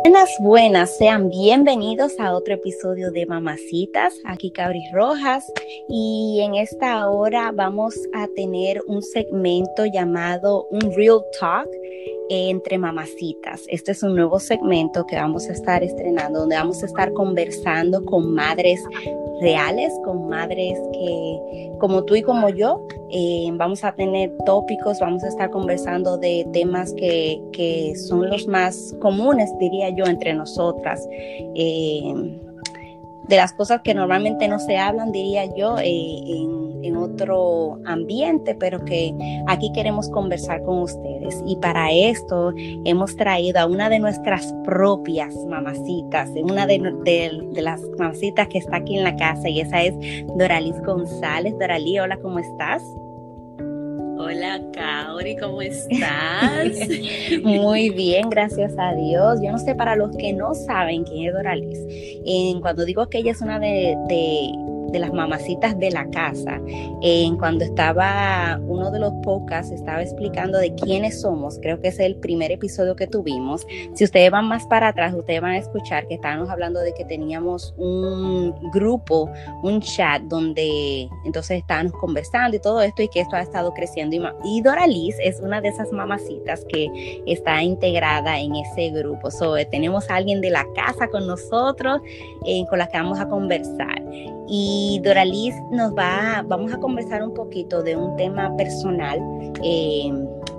Buenas, buenas, sean bienvenidos a otro episodio de Mamacitas, aquí Cabris Rojas, y en esta hora vamos a tener un segmento llamado un Real Talk entre mamacitas. Este es un nuevo segmento que vamos a estar estrenando, donde vamos a estar conversando con madres reales, con madres que, como tú y como yo, vamos a tener tópicos, vamos a estar conversando de temas que son los más comunes, diría yo, entre nosotras, de las cosas que normalmente no se hablan, diría yo, en otro ambiente, pero que aquí queremos conversar con ustedes. Y para esto hemos traído a una de nuestras propias mamacitas, una de las mamacitas que está aquí en la casa, y esa es Doraliz González. Doraliz, hola, ¿cómo estás? Hola, Kaori, ¿cómo estás? Muy bien, gracias a Dios. Yo no sé, para los que no saben quién es Doraliz, cuando digo que ella es una de las mamacitas de la casa, cuando estaba uno de los podcasts, estaba explicando de quiénes somos, creo que es el primer episodio que tuvimos. Si ustedes van más para atrás, ustedes van a escuchar que estábamos hablando de que teníamos un grupo, un chat, donde entonces estábamos conversando y todo esto, y que esto ha estado creciendo, y Doraliz es una de esas mamacitas que está integrada en ese grupo. Tenemos a alguien de la casa con nosotros, con la que vamos a conversar. Y Doraliz vamos a conversar un poquito de un tema personal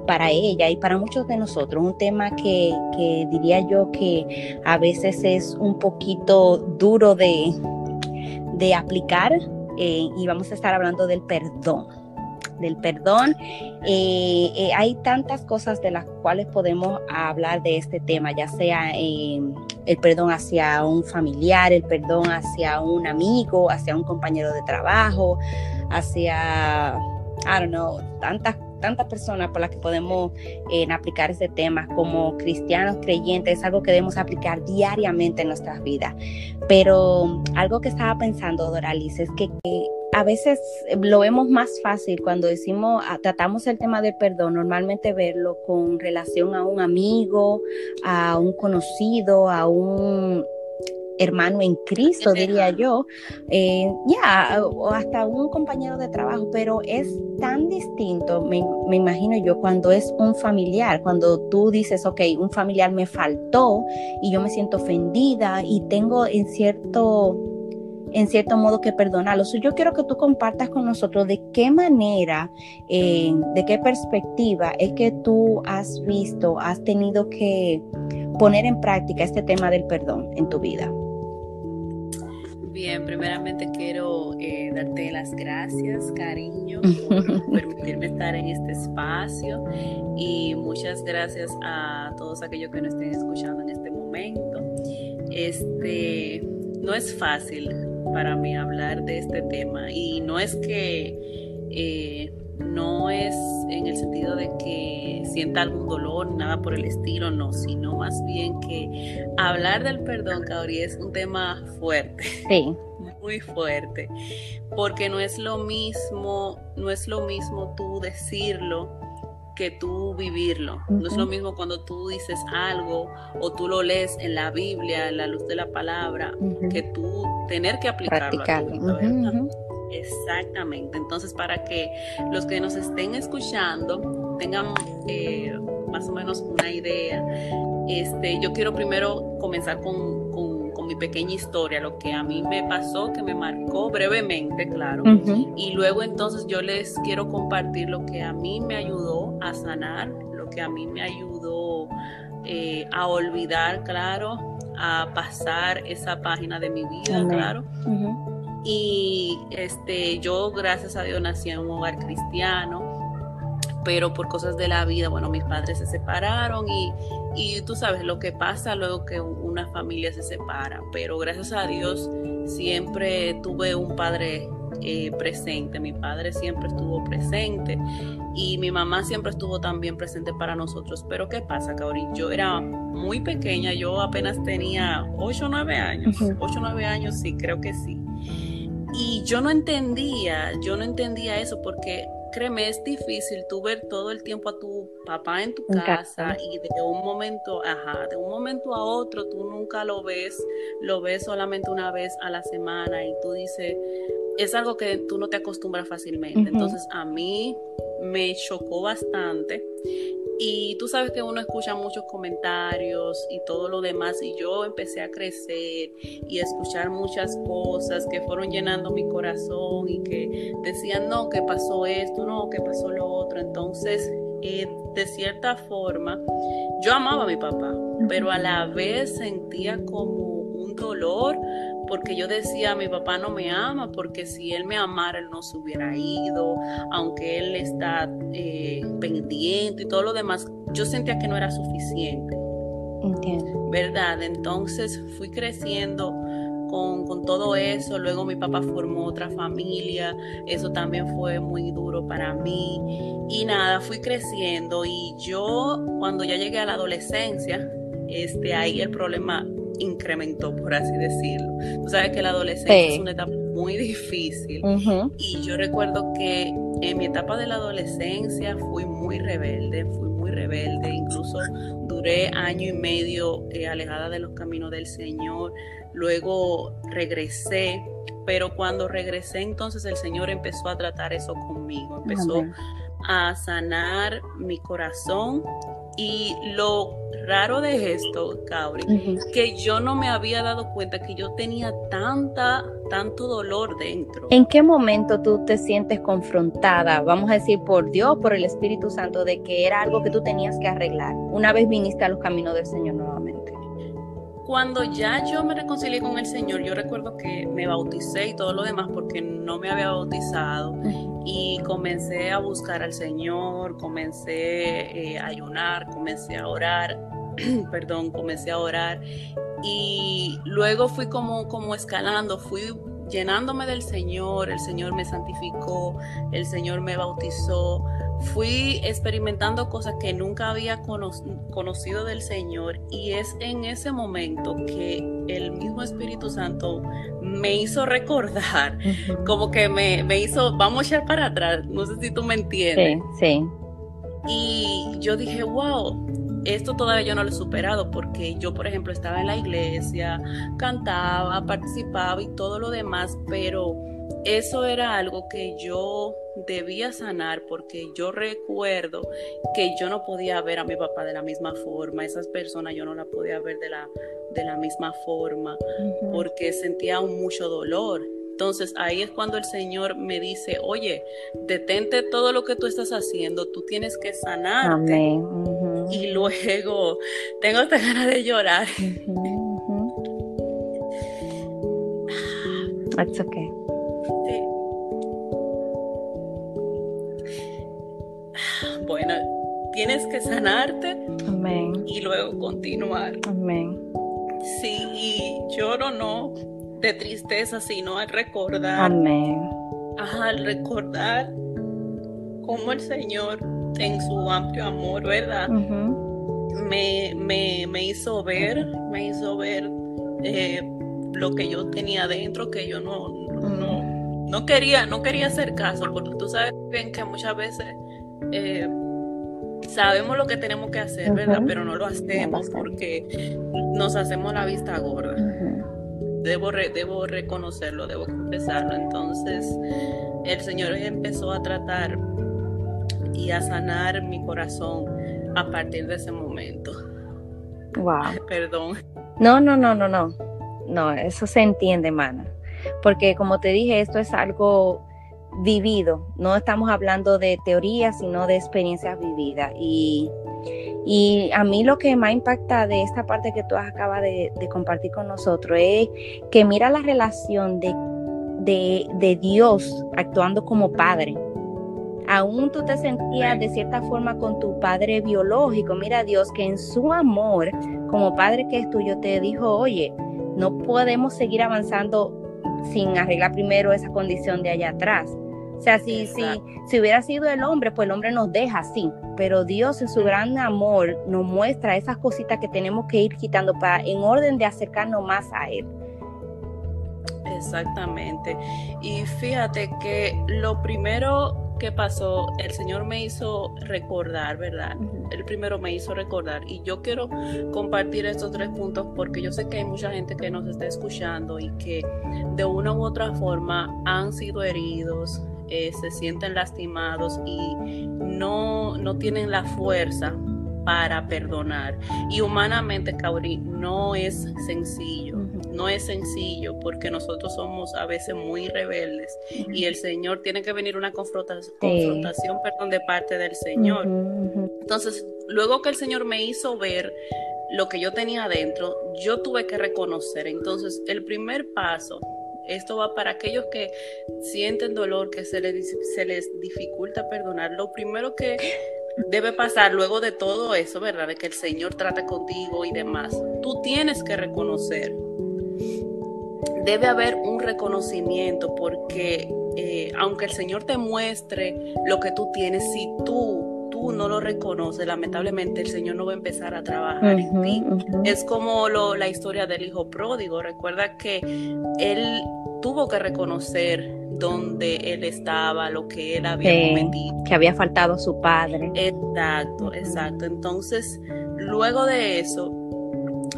para ella y para muchos de nosotros, un tema que diría yo que a veces es un poquito duro de aplicar, y vamos a estar hablando del perdón. Hay tantas cosas de las cuales podemos hablar de este tema, ya sea el perdón hacia un familiar, el perdón hacia un amigo, hacia un compañero de trabajo, hacia, I don't know, tantas personas por las que podemos aplicar este tema. Como cristianos creyentes, es algo que debemos aplicar diariamente en nuestras vidas. Pero algo que estaba pensando, Doraliz, es que a veces lo vemos más fácil cuando tratamos el tema del perdón, normalmente verlo con relación a un amigo, a un conocido, a un hermano en Cristo, diría yo, o hasta un compañero de trabajo, pero es tan distinto, me imagino yo, cuando es un familiar, cuando tú dices, ok, un familiar me faltó y yo me siento ofendida y tengo en cierto modo que perdonarlo. Yo quiero que tú compartas con nosotros de qué manera, de qué perspectiva es que tú has tenido que poner en práctica este tema del perdón en tu vida. Bien, primeramente quiero darte las gracias, cariño, por permitirme estar en este espacio, y muchas gracias a todos aquellos que nos estén escuchando en este momento. No es fácil para mí hablar de este tema, y no es que no es en el sentido de que sienta algún dolor, nada por el estilo, no, sino más bien que hablar del perdón, Kaori, es un tema fuerte. Sí. Muy fuerte, porque no es lo mismo tú decirlo que tú vivirlo. Uh-huh. No es lo mismo cuando tú dices algo o tú lo lees en la Biblia, en la luz de la palabra, uh-huh, que tú tener que aplicarlo a tu vida, ¿verdad? Uh-huh. Exactamente. Entonces, para que los que nos estén escuchando tengan más o menos una idea, yo quiero primero comenzar con mi pequeña historia, lo que a mí me pasó, que me marcó brevemente, claro, uh-huh, y luego entonces yo les quiero compartir lo que a mí me ayudó a sanar, lo que a mí me ayudó a olvidar, claro, a pasar esa página de mi vida, uh-huh, claro. Uh-huh. Y yo, gracias a Dios, nací en un hogar cristiano, pero por cosas de la vida, bueno, mis padres se separaron, y tú sabes lo que pasa luego que una familia se separa, pero gracias a Dios siempre tuve un padre presente. Mi padre siempre estuvo presente, y mi mamá siempre estuvo también presente para nosotros. Pero ¿qué pasa, Kaori? Yo era muy pequeña, yo apenas tenía 8 o 9 años, uh-huh, 8 o 9 años, sí, creo que sí. Y yo no entendía eso, porque créeme, es difícil tú ver todo el tiempo a tu papá en tu casa y de un momento a otro tú nunca lo ves solamente una vez a la semana y tú dices, es algo que tú no te acostumbras fácilmente. Entonces a mí me chocó bastante. Y tú sabes que uno escucha muchos comentarios y todo lo demás, y yo empecé a crecer y a escuchar muchas cosas que fueron llenando mi corazón y que decían, no, que pasó esto, no, que pasó lo otro. Entonces, de cierta forma, yo amaba a mi papá, pero a la vez sentía como un dolor, porque yo decía, mi papá no me ama, porque si él me amara, él no se hubiera ido, aunque él está pendiente y todo lo demás, yo sentía que no era suficiente. Entiendo. ¿Verdad? Entonces fui creciendo con todo eso. Luego mi papá formó otra familia, eso también fue muy duro para mí. Y nada, fui creciendo y yo, cuando ya llegué a la adolescencia, ahí el problema incrementó, por así decirlo. Tú sabes que la adolescencia es una etapa muy difícil. Y yo recuerdo que en mi etapa de la adolescencia fui muy rebelde, incluso duré 1.5 años alejada de los caminos del Señor. Luego regresé, pero cuando regresé entonces el Señor empezó a tratar eso conmigo, empezó a sanar mi corazón. Y lo raro de esto, Kauri, que yo no me había dado cuenta que yo tenía tanto dolor dentro. ¿En qué momento tú te sientes confrontada, vamos a decir, por Dios, por el Espíritu Santo, de que era algo que tú tenías que arreglar una vez viniste a los caminos del Señor nuevamente? Cuando ya yo me reconcilié con el Señor, yo recuerdo que me bauticé y todo lo demás porque no me había bautizado y comencé a buscar al Señor, comencé a ayunar, comencé a orar, comencé a orar y luego fui como escalando, fui llenándome del Señor, el Señor me santificó, el Señor me bautizó, fui experimentando cosas que nunca había conocido del Señor y es en ese momento que el mismo Espíritu Santo me hizo recordar, como que me hizo, vamos a echar para atrás, no sé si tú me entiendes. Sí. Y yo dije, wow, esto todavía yo no lo he superado porque yo, por ejemplo, estaba en la iglesia, cantaba, participaba y todo lo demás, pero eso era algo que yo debía sanar porque yo recuerdo que yo no podía ver a mi papá de la misma forma, esas personas yo no las podía ver de la misma forma porque sentía mucho dolor. Entonces ahí es cuando el Señor me dice, oye, detente todo lo que tú estás haciendo, tú tienes que sanarte. Amén. Y luego tengo esta ganas de llorar. That's okay. Sí. Bueno, tienes que sanarte. Amén. Y luego continuar. Amén. Sí, y lloro no de tristeza, sino al recordar. Amén. Al recordar cómo el Señor en su amplio amor, ¿verdad? Me hizo ver lo que yo tenía dentro, que yo no quería hacer caso, porque tú sabes bien que muchas veces sabemos lo que tenemos que hacer, ¿verdad? Pero no lo hacemos porque nos hacemos la vista gorda. Debo reconocerlo, debo confesarlo. Entonces el Señor empezó a tratar y a sanar mi corazón a partir de ese momento. Wow. Perdón. No, eso se entiende, mana. Porque como te dije, esto es algo vivido. No estamos hablando de teoría, sino de experiencias vividas. Y a mí lo que más impacta de esta parte que tú acabas de compartir con nosotros es que mira la relación de Dios actuando como padre. Aún tú te sentías de cierta forma con tu padre biológico. Mira Dios que en su amor, como padre que es tuyo, te dijo, oye, no podemos seguir avanzando sin arreglar primero esa condición de allá atrás. O sea, si hubiera sido el hombre, pues el hombre nos deja así. Pero Dios en su gran amor nos muestra esas cositas que tenemos que ir quitando en orden de acercarnos más a Él. Exactamente. Y fíjate que lo primero ¿qué pasó? El Señor me hizo recordar, ¿verdad? Él primero me hizo recordar, y yo quiero compartir estos 3 puntos porque yo sé que hay mucha gente que nos está escuchando y que de una u otra forma han sido heridos, se sienten lastimados y no tienen la fuerza para perdonar. Y humanamente, Kaury, no es sencillo. No es sencillo porque nosotros somos a veces muy rebeldes y el Señor tiene que venir una confrontación, perdón, de parte del Señor. Entonces, luego que el Señor me hizo ver lo que yo tenía adentro, yo tuve que reconocer. Entonces, el primer paso, esto va para aquellos que sienten dolor, que se les dificulta perdonar. Lo primero que debe pasar luego de todo eso, ¿verdad? De que el Señor trate contigo y demás, tú tienes que reconocer. Debe haber un reconocimiento porque aunque el Señor te muestre lo que tú tienes, si tú no lo reconoces, lamentablemente el Señor no va a empezar a trabajar en ti. Es como la historia del hijo pródigo. Recuerda que él tuvo que reconocer dónde él estaba, lo que él había cometido. Que había faltado a su padre. Exacto. Entonces, luego de eso,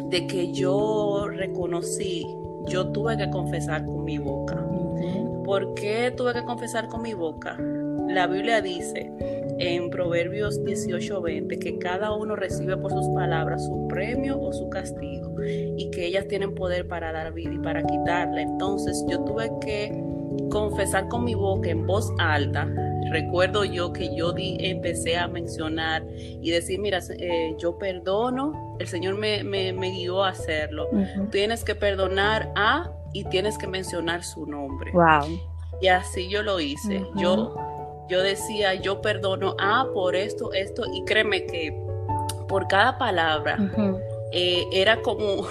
de que yo reconocí, yo tuve que confesar con mi boca. ¿Por qué tuve que confesar con mi boca? La Biblia dice en Proverbios 18:20 que cada uno recibe por sus palabras su premio o su castigo y que ellas tienen poder para dar vida y para quitarla. Entonces yo tuve que confesar con mi boca en voz alta. Recuerdo yo que yo empecé a mencionar y decir, mira, yo perdono, el Señor me guió a hacerlo. Tienes que perdonar a, y tienes que mencionar su nombre. Wow. Y así yo lo hice. Yo decía, yo perdono a por esto, y créeme que por cada palabra era como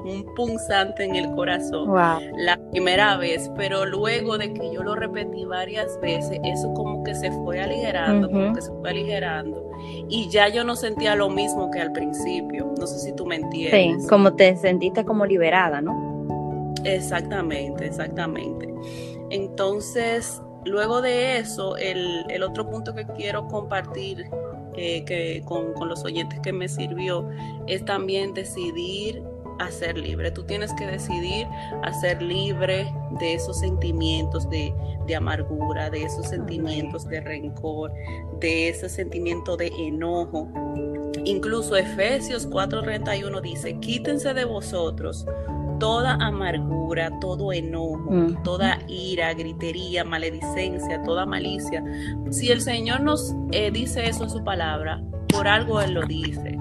un punzante en el corazón. Wow. La primera vez, pero luego de que yo lo repetí varias veces, eso como que se fue aligerando, y ya yo no sentía lo mismo que al principio. No sé si tú me entiendes. Sí, como te sentiste como liberada, ¿no? Exactamente. Entonces, luego de eso, el otro punto que quiero compartir que con los oyentes que me sirvió es también decidir a ser libre. Tú tienes que decidir a ser libre de esos sentimientos de amargura, de esos sentimientos de rencor, de ese sentimiento de enojo. Incluso Efesios 4:31 dice, quítense de vosotros toda amargura, todo enojo, toda ira, gritería, maledicencia, toda malicia. Si el Señor nos dice eso en su palabra, por algo Él lo dice.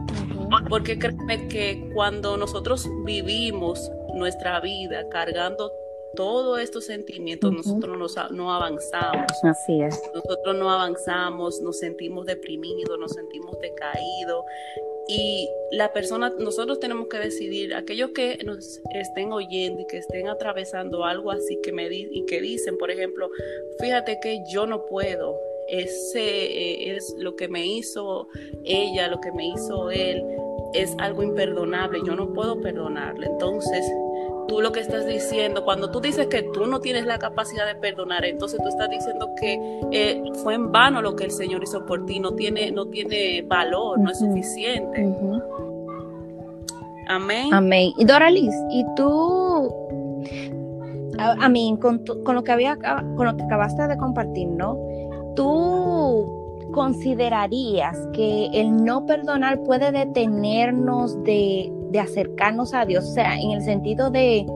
Porque créeme que cuando nosotros vivimos nuestra vida cargando todos estos sentimientos, nosotros no avanzamos. Así es. Nosotros no avanzamos, nos sentimos deprimidos, nos sentimos decaídos. Y nosotros tenemos que decidir, aquellos que nos estén oyendo y que estén atravesando algo así y que dicen, por ejemplo, fíjate que yo no puedo, ese es lo que me hizo ella, lo que me hizo él, es algo imperdonable, yo no puedo perdonarle. Entonces, tú lo que estás diciendo, cuando tú dices que tú no tienes la capacidad de perdonar, entonces tú estás diciendo que fue en vano lo que el Señor hizo por ti, no tiene valor, no es suficiente. Amén. Y Doralis, y tú, con lo que acabaste de compartir, ¿no? ¿Tú considerarías que el no perdonar puede detenernos de acercarnos a Dios? O sea, en el sentido de,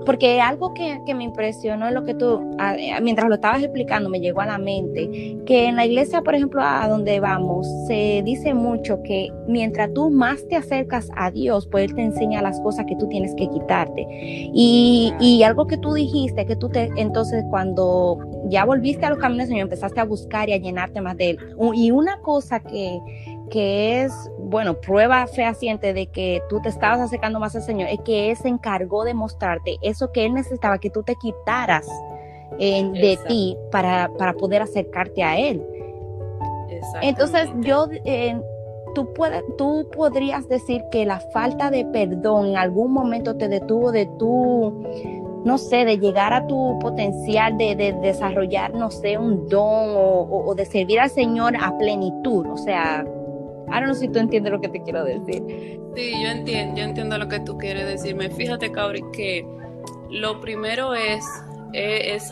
porque algo que me impresionó es lo que tú, mientras lo estabas explicando, me llegó a la mente, que en la iglesia, por ejemplo, a donde vamos, se dice mucho que mientras tú más te acercas a Dios, pues Él te enseña las cosas que tú tienes que quitarte. Y algo que tú dijiste, que entonces cuando ya volviste a los caminos del Señor, empezaste a buscar y a llenarte más de Él. Y una cosa que es, bueno, prueba fehaciente de que tú te estabas acercando más al Señor, es que Él se encargó de mostrarte eso que Él necesitaba que tú te quitaras de ti para poder acercarte a Él. Entonces, tú podrías decir que la falta de perdón en algún momento te detuvo de tú no sé, de llegar a tu potencial, de desarrollar, no sé, un don o de servir al Señor a plenitud. O sea, ahora no sé si tú entiendes lo que te quiero decir. Sí, yo entiendo lo que tú quieres decirme. Fíjate, Cabri, que lo primero es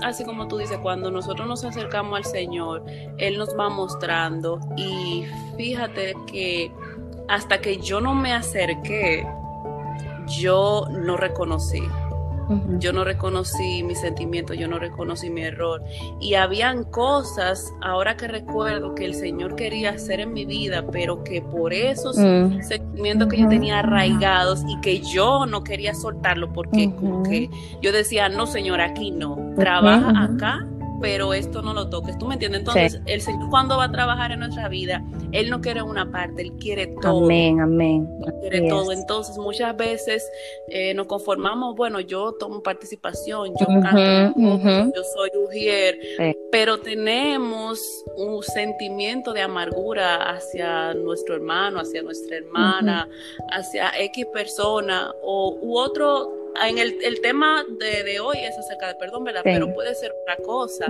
así como tú dices, cuando nosotros nos acercamos al Señor, Él nos va mostrando, y fíjate que hasta que yo no me acerqué, yo no reconocí. Yo no reconocí mis sentimientos, yo no reconocí mi error. Y habían cosas, ahora que recuerdo, que el Señor quería hacer en mi vida, pero que por esos sentimientos que yo tenía arraigados y que yo no quería soltarlo, porque como que yo decía, no, Señor, aquí no, trabaja acá, pero esto no lo toques, ¿tú me entiendes? Entonces, el Señor, cuando va a trabajar en nuestra vida, Él no quiere una parte, Él quiere todo. Amén. Él quiere todo. Entonces, muchas veces nos conformamos, bueno, yo tomo participación, yo canto, yo soy ujier, pero tenemos un sentimiento de amargura hacia nuestro hermano, hacia nuestra hermana, hacia X persona u otro. En el tema de hoy es acerca de perdón, ¿verdad? Sí. Pero puede ser otra cosa.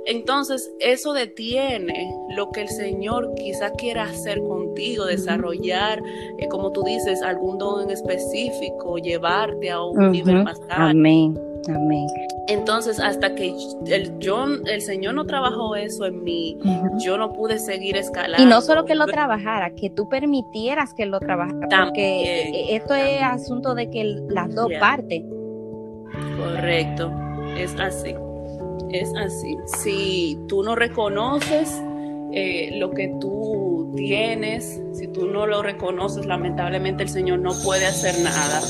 Entonces, eso detiene lo que el Señor quizás quiera hacer contigo, desarrollar, como tú dices, algún don en específico, llevarte a un nivel más alto. Amén. Entonces, hasta que el Señor no trabajó eso en mí, yo no pude seguir escalando. Y no solo que lo trabajara, que tú permitieras que lo trabajara, porque esto es asunto de que las dos partes. Correcto, es así. Si tú no reconoces lo que tú tienes, si tú no lo reconoces, lamentablemente el Señor no puede hacer nada.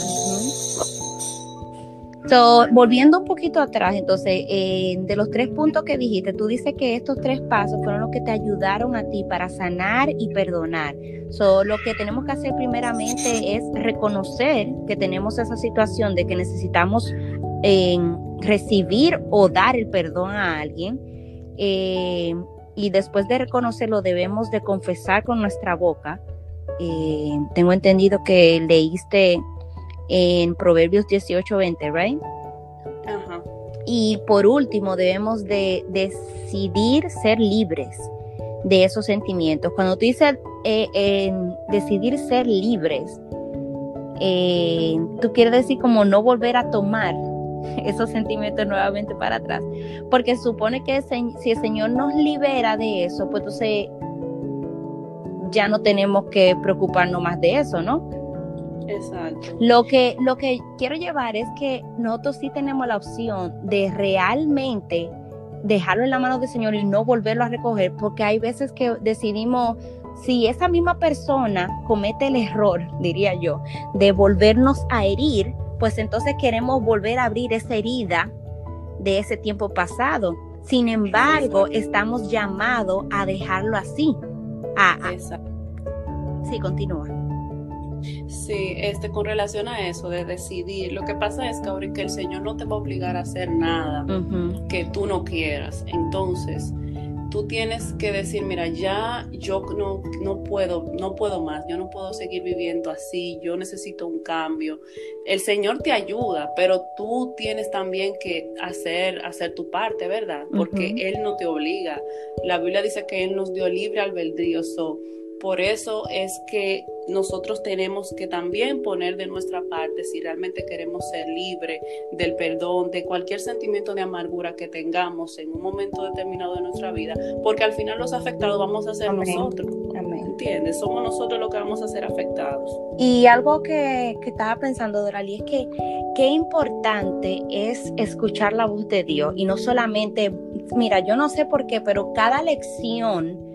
So, volviendo un poquito atrás, entonces, de los 3 puntos que dijiste, tú dices que estos 3 pasos fueron los que te ayudaron a ti para sanar y perdonar. So, lo que tenemos que hacer primeramente es reconocer que tenemos esa situación de que necesitamos recibir o dar el perdón a alguien, y después de reconocerlo debemos de confesar con nuestra boca. Tengo entendido que leíste en Proverbios 18:20, ¿right? Ajá. Y por último, debemos de decidir ser libres de esos sentimientos. Cuando tú dices decidir ser libres, tú quieres decir como no volver a tomar esos sentimientos nuevamente para atrás. Porque supone que si el Señor nos libera de eso, pues entonces ya no tenemos que preocuparnos más de eso, ¿no? Exacto. Lo que quiero llevar es que nosotros sí tenemos la opción de realmente dejarlo en la mano del Señor y no volverlo a recoger, porque hay veces que decidimos, si esa misma persona comete el error, diría yo, de volvernos a herir, pues entonces queremos volver a abrir esa herida de ese tiempo pasado. Sin embargo, estamos llamados a dejarlo así. Exacto. Sí, continúa. Sí, con relación a eso de decidir, lo que pasa es que ahorita el Señor no te va a obligar a hacer nada que tú no quieras. Entonces, tú tienes que decir, mira, ya yo no puedo más, yo no puedo seguir viviendo así, yo necesito un cambio. El Señor te ayuda, pero tú tienes también que hacer tu parte, ¿verdad? Porque Él no te obliga. La Biblia dice que Él nos dio libre albedrío. Por eso es que nosotros tenemos que también poner de nuestra parte si realmente queremos ser libres del perdón, de cualquier sentimiento de amargura que tengamos en un momento determinado de nuestra vida, porque al final los afectados vamos a ser nosotros. Amén. ¿Entiendes? Somos nosotros los que vamos a ser afectados. Y algo que estaba pensando, Dorali, es que qué importante es escuchar la voz de Dios y no solamente, mira, yo no sé por qué, pero cada lección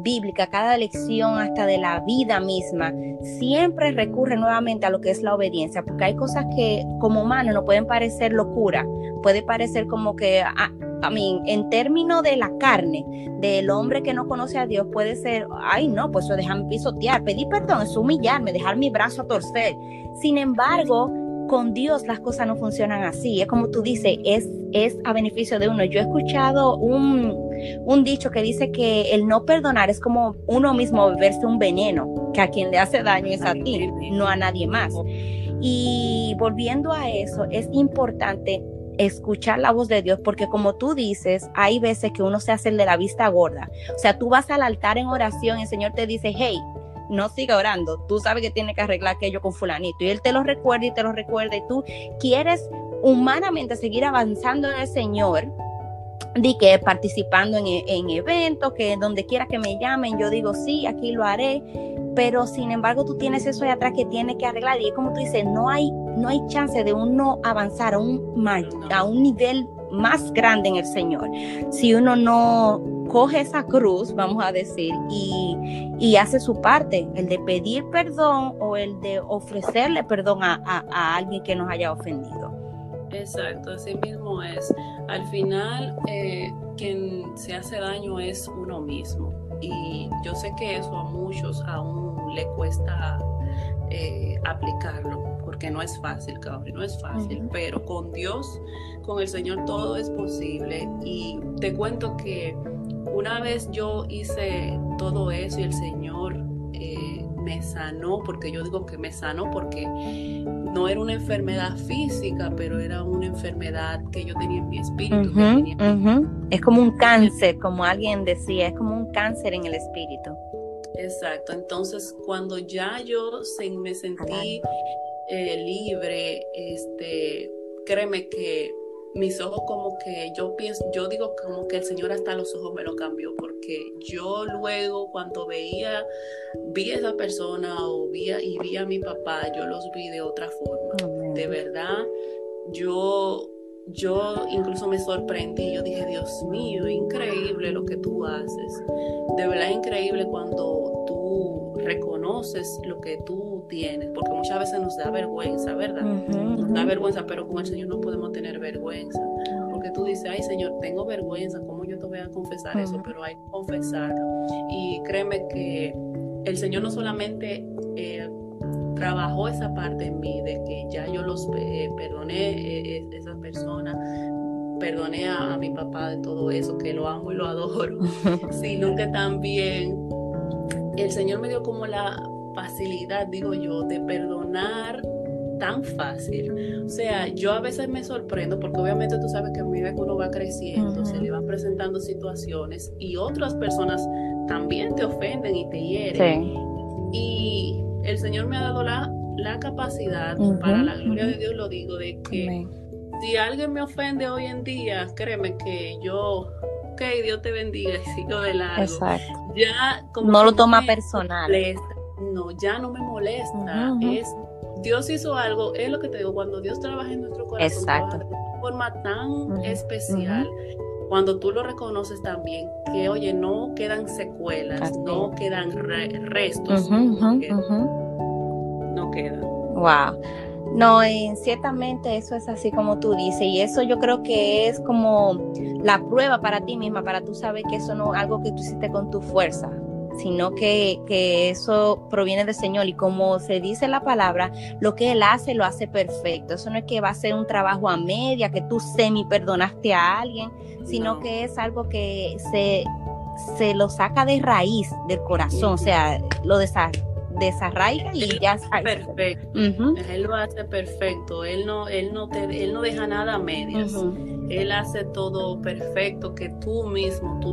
bíblica, cada lección hasta de la vida misma, siempre recurre nuevamente a lo que es la obediencia, porque hay cosas que como humanos nos pueden parecer locura, puede parecer como que, en términos de la carne, del hombre que no conoce a Dios, puede ser, ay no, pues eso dejarme pisotear, pedir perdón, es humillarme, dejar mi brazo a torcer. Sin embargo, con Dios las cosas no funcionan así, es como tú dices, es a beneficio de uno. Yo he escuchado un dicho que dice que el no perdonar es como uno mismo beberse un veneno, que a quien le hace daño es a ti, no a nadie más. Y volviendo a eso, es importante escuchar la voz de Dios, porque como tú dices, hay veces que uno se hace el de la vista gorda. O sea, tú vas al altar en oración y el Señor te dice, hey, no siga orando, tú sabes que tienes que arreglar aquello con fulanito, y Él te lo recuerda y te lo recuerda, y tú quieres humanamente seguir avanzando en el Señor, di que participando en eventos, que donde quiera que me llamen, yo digo, sí, aquí lo haré, pero sin embargo tú tienes eso de atrás que tienes que arreglar, y como tú dices, no hay chance de uno avanzar a un nivel más grande en el Señor, si uno no coge esa cruz, vamos a decir, y hace su parte, el de pedir perdón o el de ofrecerle perdón a alguien que nos haya ofendido. Exacto, así mismo es. Al final, quien se hace daño es uno mismo. Y yo sé que eso a muchos aún le cuesta aplicarlo, porque no es fácil, Cabri, no es fácil. Uh-huh. Pero con Dios, con el Señor, todo es posible. Y te cuento que una vez yo hice todo eso y el Señor me sanó, porque yo digo que me sanó porque no era una enfermedad física, pero era una enfermedad que yo tenía en mi espíritu. Es como un cáncer, como alguien decía, es como un cáncer en el espíritu. Exacto, entonces cuando ya yo me sentí libre, créeme que mis ojos como que yo digo como que el Señor hasta los ojos me lo cambió, porque yo luego cuando vi a esa persona vi a mi papá, yo los vi de otra forma. Amén. De verdad, yo incluso me sorprendí, yo dije, Dios mío, increíble lo que tú haces, de verdad increíble cuando tú reconoces lo que tú tienes, porque muchas veces nos da vergüenza, ¿verdad? Uh-huh. Nos da vergüenza, pero con el Señor no podemos tener vergüenza, porque tú dices, ay Señor, tengo vergüenza, ¿cómo yo te voy a confesar uh-huh. eso? Pero hay que confesarlo, y créeme que el Señor no solamente trabajó esa parte en mí, de que ya yo los perdoné esas personas, perdoné a mi papá de todo eso, que lo amo y lo adoro, sino que también el Señor me dio como la facilidad, digo yo, de perdonar tan fácil. O sea, yo a veces me sorprendo, porque obviamente tú sabes que a medida que uno va creciendo, uh-huh. se le van presentando situaciones y otras personas también te ofenden y te hieren. Sí. Y el Señor me ha dado la capacidad, uh-huh, para la gloria uh-huh. de Dios lo digo, de que Amén. Si alguien me ofende hoy en día, créeme que yo, ok, Dios te bendiga y sigo de largo. Exacto. Ya como no lo toma personal. No, ya no me molesta. Uh-huh. Dios hizo algo, es lo que te digo, cuando Dios trabaja en nuestro corazón, exacto. trabaja de una forma tan uh-huh. especial. Uh-huh. Cuando tú lo reconoces también, que oye, no quedan secuelas, así. No quedan restos, uh-huh, no quedan. Wow. No, ciertamente eso es así como tú dices, y eso yo creo que es como la prueba para ti misma, para tú saber que eso no es algo que tú hiciste con tu fuerza, sino que eso proviene del Señor, y como se dice en la palabra, lo que Él hace, lo hace perfecto. Eso no es que va a ser un trabajo a media, que tú semi perdonaste a alguien, sino no. que es algo que se lo saca de raíz del corazón, o sea, lo desarraiga y él ya está perfecto. Uh-huh. Él lo hace perfecto. Él no deja nada a medias. Uh-huh. Él hace todo perfecto, que tú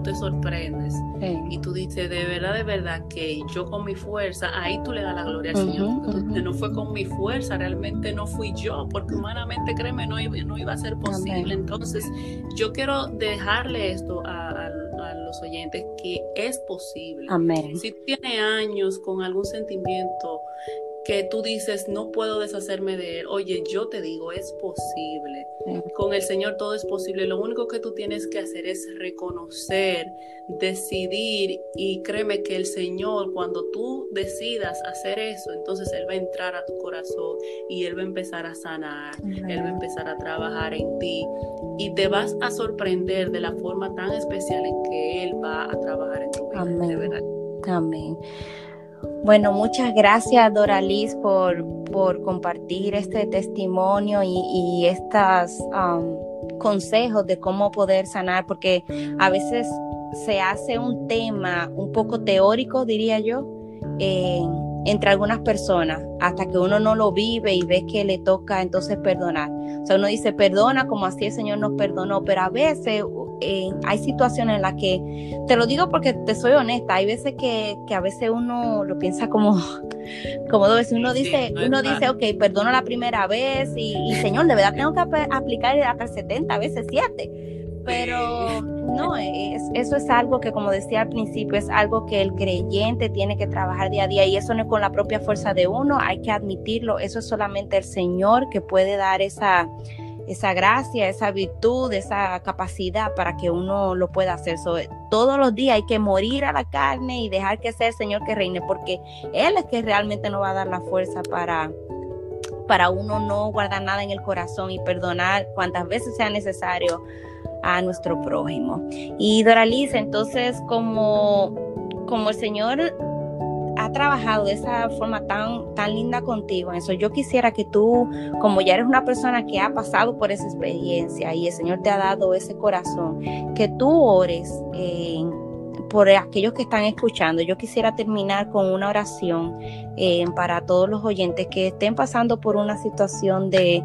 te sorprendes. Sí. Y tú dices, de verdad que yo con mi fuerza, ahí tú le das la gloria al uh-huh, Señor, porque tú no fue con mi fuerza, realmente no fui yo, porque humanamente, créeme, no iba a ser posible. Amén. Entonces, yo quiero dejarle esto a los oyentes, que es posible. Amén. Si tienes años con algún sentimiento que tú dices, no puedo deshacerme de él, oye, yo te digo, es posible. Sí. Con el Señor todo es posible. Lo único que tú tienes que hacer es reconocer, decidir, y créeme que el Señor, cuando tú decidas hacer eso, entonces Él va a entrar a tu corazón y Él va a empezar a sanar. Uh-huh. Él va a empezar a trabajar en ti y te vas a sorprender de la forma tan especial en que Él va a trabajar en tu vida. Amén. De verdad. Amén. Bueno, muchas gracias, Doraliz, por compartir este testimonio y estos consejos de cómo poder sanar, porque a veces se hace un tema un poco teórico, diría yo, entre algunas personas hasta que uno no lo vive y ve que le toca entonces perdonar. O sea, uno dice perdona como así el Señor nos perdonó, pero a veces hay situaciones en las que, te lo digo porque te soy honesta, hay veces que a veces uno lo piensa como dos veces. Uno dice, ok, perdono la primera vez y Señor, de verdad tengo que aplicar hasta 70 veces 7. Pero no, eso es algo que, como decía al principio, es algo que el creyente tiene que trabajar día a día, y eso no es con la propia fuerza de uno, hay que admitirlo, eso es solamente el Señor que puede dar esa gracia, esa virtud, esa capacidad para que uno lo pueda hacer. Todos los días hay que morir a la carne y dejar que sea el Señor que reine, porque Él es que realmente nos va a dar la fuerza para uno no guardar nada en el corazón y perdonar cuantas veces sea necesario a nuestro prójimo. Y Doralice, entonces como el Señor ha trabajado de esa forma tan linda contigo en eso, yo quisiera que tú, como ya eres una persona que ha pasado por esa experiencia y el Señor te ha dado ese corazón, que tú ores por aquellos que están escuchando. Yo quisiera terminar con una oración para todos los oyentes que estén pasando por una situación de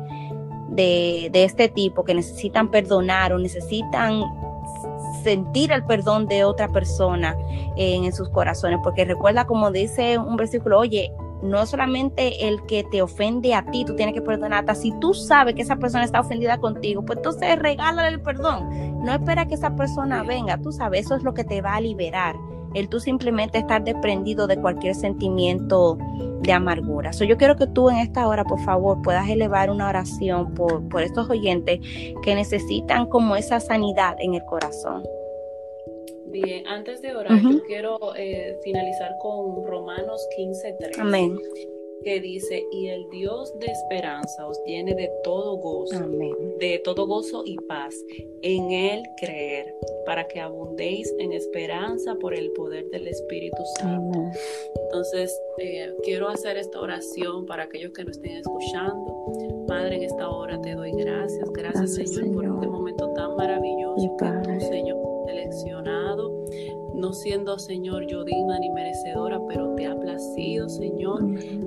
este tipo, que necesitan perdonar o necesitan sentir el perdón de otra persona en sus corazones, porque recuerda, como dice un versículo, oye, no solamente el que te ofende a ti, tú tienes que perdonar. Hasta si tú sabes que esa persona está ofendida contigo, pues entonces regálale el perdón, no espera que esa persona venga, tú sabes, eso es lo que te va a liberar, el tú simplemente estar desprendido de cualquier sentimiento de amargura. Yo quiero que tú en esta hora, por favor, puedas elevar una oración por estos oyentes que necesitan como esa sanidad en el corazón. Bien, antes de orar, yo quiero finalizar con Romanos 15:3. Amén. Que dice, y el Dios de esperanza os llene de todo gozo, amén, de todo gozo y paz en Él creer, para que abundéis en esperanza por el poder del Espíritu Santo. Amén. Entonces, quiero hacer esta oración para aquellos que nos estén escuchando. Padre, en esta hora te doy gracias, Señor, por este momento tan maravilloso que tú, Señor, has seleccionado, no siendo, Señor, yo digna ni merecedora, pero te ha placido, Señor,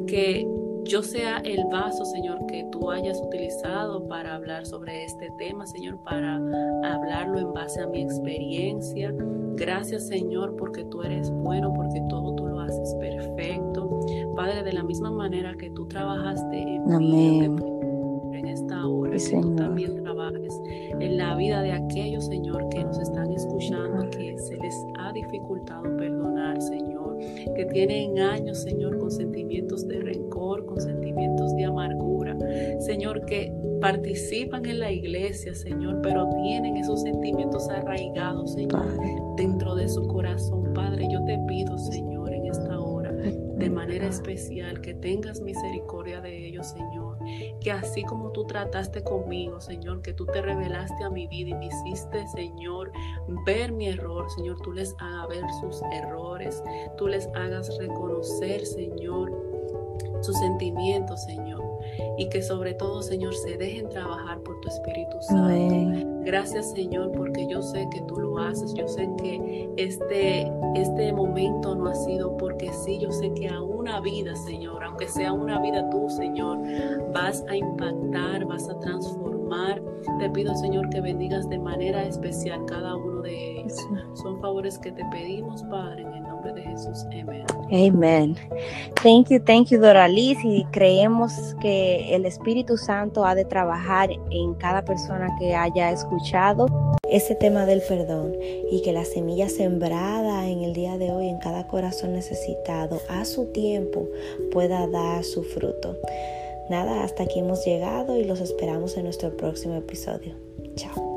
que yo sea el vaso, Señor, que tú hayas utilizado para hablar sobre este tema, Señor, para hablarlo en base a mi experiencia. Gracias, Señor, porque tú eres bueno, porque todo tú lo haces perfecto. Padre, de la misma manera que tú trabajaste en mí, en esta hora, que tú también trabajes en la vida de aquellos, Señor, que nos están escuchando, que se les ha dificultado perdonar, Señor, que tienen años, Señor, con sentimientos de rencor, con sentimientos de amargura, Señor, que participan en la iglesia, Señor, pero tienen esos sentimientos arraigados, Señor, dentro de su corazón. Padre, yo te pido, Señor, en esta hora, de manera especial, que tengas misericordia de ellos, Señor, que así como tú trataste conmigo, Señor, que tú te revelaste a mi vida y me hiciste, Señor, ver mi error, Señor, tú les hagas ver sus errores, tú les hagas reconocer, Señor, sus sentimientos, Señor, y que sobre todo, Señor, se dejen trabajar por tu Espíritu Santo. Amén. Gracias, Señor, porque yo sé que tú lo haces, yo sé que este momento no ha sido porque sí, yo sé que a una vida, Señor, aunque sea una vida tú, Señor, vas a impactar, vas a transformar. Te pido, Señor, que bendigas de manera especial cada uno de ellos. Sí. Son favores que te pedimos, Padre, en el nombre de Jesús. Amén. Amen. Thank you, Doralice. Y creemos que el Espíritu Santo ha de trabajar en cada persona que haya escuchado ese tema del perdón, y que la semilla sembrada en el día de hoy en cada corazón necesitado a su tiempo pueda dar su fruto. Nada, hasta aquí hemos llegado y los esperamos en nuestro próximo episodio. Chao.